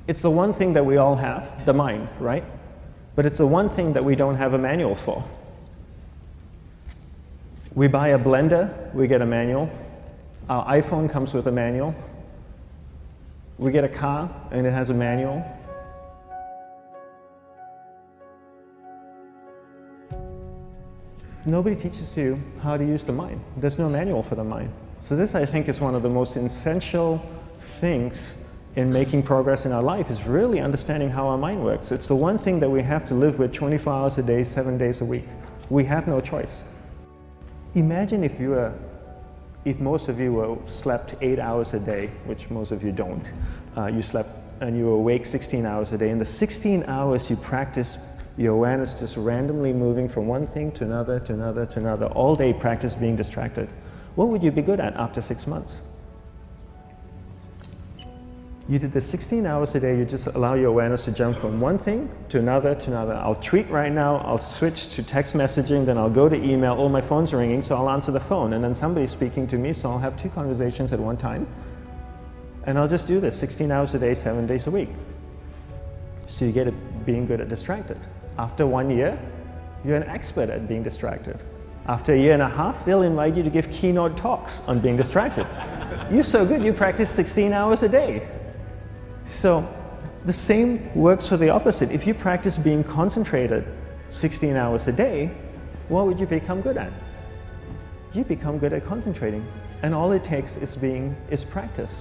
It's the one thing that we all have, the mind, right? But it's the one thing that we don't have a manual for. We buy a blender, we get a manual. Our iPhone comes with a manual. We get a car and it has a manual. Nobody teaches you how to use the mind. There's no manual for the mind. So this, I think, is one of the most essential things in making progress in our life, is really understanding how our mind works. It's the one thing that we have to live with 24 hours a day, 7 days a week. We have no choice. Imagine if most of you slept 8 hours a day, which most of you don't. You slept and you were awake 16 hours a day. In the 16 hours you practice your awareness just randomly moving from one thing to another, to another, to another. All day practice being distracted. What would you be good at after 6 months? You did the 16 hours a day, you just allow your awareness to jump from one thing to another, to another. I'll tweet right now, I'll switch to text messaging, then I'll go to email. Oh, my phone's ringing, so I'll answer the phone. And then somebody's speaking to me, so I'll have 2 conversations at one time. And I'll just do this 16 hours a day, 7 days a week. So you get it being good at distracted. After 1 year, you're an expert at being distracted. After 1.5 years, they'll invite you to give keynote talks on being distracted. You're so good, you practice 16 hours a day. So the same works for the opposite. If you practice being concentrated 16 hours a day, what would you become good at? You become good at concentrating. And all it takes is practice.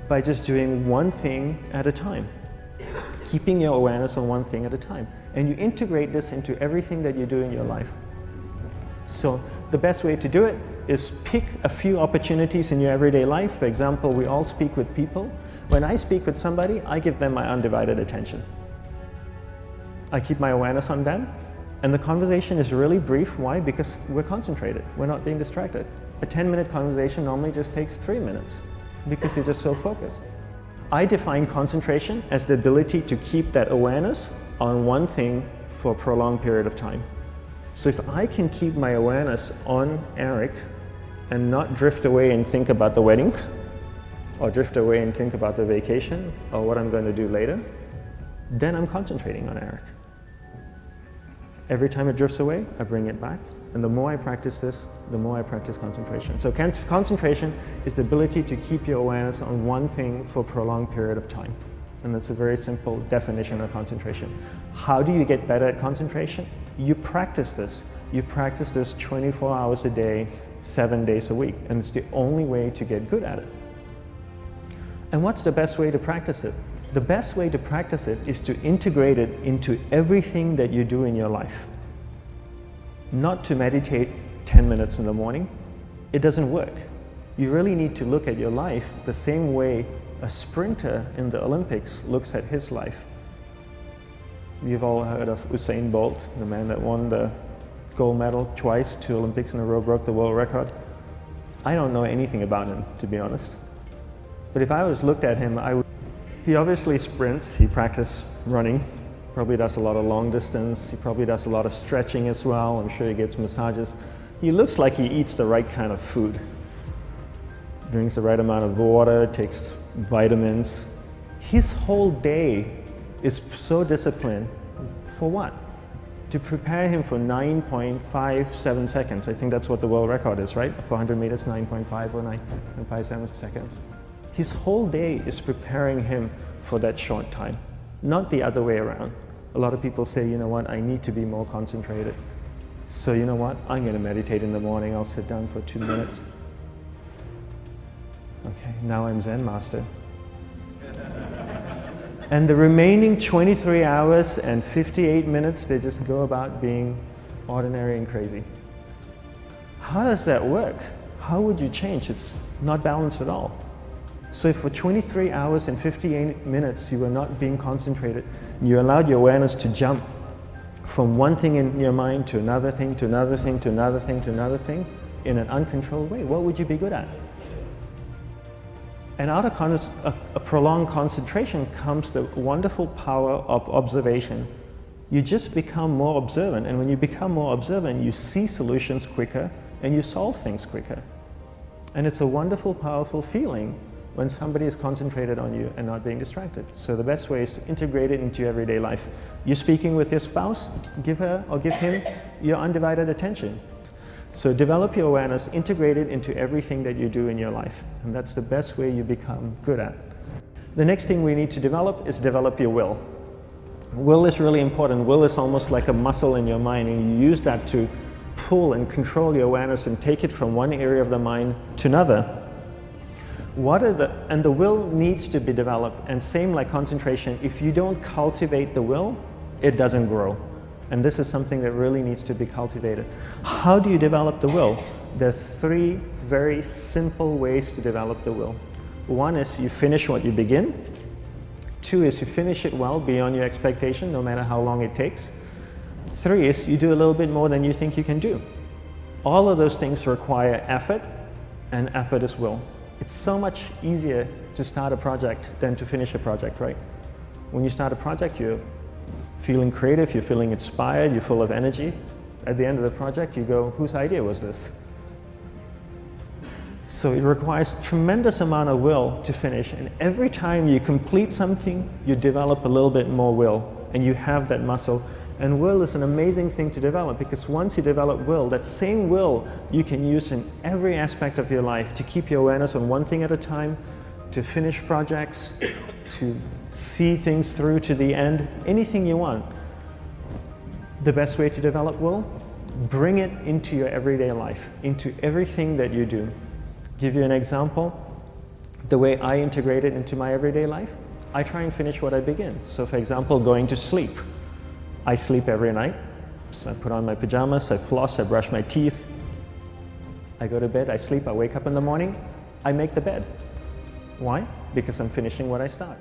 By just doing one thing at a time. Keeping your awareness on one thing at a time. And you integrate this into everything that you do in your life. So the best way to do it is pick a few opportunities in your everyday life. For example, we all speak with people. When I speak with somebody, I give them my undivided attention. I keep my awareness on them. And the conversation is really brief. Why? Because we're concentrated. We're not being distracted. A 10-minute conversation normally just takes 3 minutes because you're just so focused. I define concentration as the ability to keep that awareness on one thing for a prolonged period of time. So if I can keep my awareness on Eric and not drift away and think about the wedding, or drift away and think about the vacation, or what I'm going to do later, then I'm concentrating on Eric. Every time it drifts away, I bring it back. And the more I practice this, the more I practice concentration. So concentration is the ability to keep your awareness on one thing for a prolonged period of time. And that's a very simple definition of concentration. How do you get better at concentration? You practice this. You practice this 24 hours a day, 7 days a week. And it's the only way to get good at it. And what's the best way to practice it? The best way to practice it is to integrate it into everything that you do in your life. Not to meditate 10 minutes in the morning. It doesn't work. You really need to look at your life the same way a sprinter in the Olympics looks at his life. You've all heard of Usain Bolt, the man that won the gold medal twice, 2 Olympics in a row, broke the world record. I don't know anything about him, to be honest. But if I was looked at him, he obviously sprints, he practices running, probably does a lot of long distance, he probably does a lot of stretching as well, I'm sure he gets massages. He looks like he eats the right kind of food. Drinks the right amount of water, takes vitamins. His whole day is so disciplined. For what? To prepare him for 9.57 seconds. I think that's what the world record is, right? 400 meters, 9.5 or 9.57 seconds. His whole day is preparing him for that short time, not the other way around. A lot of people say, you know what, I need to be more concentrated. So you know what, I'm going to meditate in the morning, I'll sit down for 2 minutes. Okay, now I'm Zen master. And the remaining 23 hours and 58 minutes, they just go about being ordinary and crazy. How does that work? How would you change? It's not balanced at all. So if for 23 hours and 58 minutes you were not being concentrated, you allowed your awareness to jump from one thing in your mind to another thing, to another thing, to another thing, to another thing, in an uncontrolled way, what would you be good at? And out of a prolonged concentration comes the wonderful power of observation. You just become more observant, and when you become more observant, you see solutions quicker and you solve things quicker. And it's a wonderful, powerful feeling when somebody is concentrated on you and not being distracted. So the best way is to integrate it into your everyday life. You're speaking with your spouse, give her or give him your undivided attention. So develop your awareness, integrate it into everything that you do in your life. And that's the best way you become good at. The next thing we need to develop is develop your will. Will is really important. Will is almost like a muscle in your mind, and you use that to pull and control your awareness and take it from one area of the mind to another. And the will needs to be developed, and same like concentration, if you don't cultivate the will, it doesn't grow. And this is something that really needs to be cultivated. How do you develop the will? There's 3 very simple ways to develop the will. 1 is you finish what you begin. 2 is you finish it well beyond your expectation, no matter how long it takes. 3 is you do a little bit more than you think you can do. All of those things require effort, and effort is will. It's so much easier to start a project than to finish a project, right? When you start a project, you're feeling creative, you're feeling inspired, you're full of energy. At the end of the project, you go, whose idea was this? So it requires tremendous amount of will to finish, and every time you complete something, you develop a little bit more will, and you have that muscle. And will is an amazing thing to develop, because once you develop will, that same will you can use in every aspect of your life to keep your awareness on one thing at a time, to finish projects, to see things through to the end, anything you want. The best way to develop will? Bring it into your everyday life, into everything that you do. Give you an example, the way I integrate it into my everyday life, I try and finish what I begin. So for example, going to sleep. I sleep every night, so I put on my pajamas, I floss, I brush my teeth, I go to bed, I sleep, I wake up in the morning, I make the bed. Why? Because I'm finishing what I start.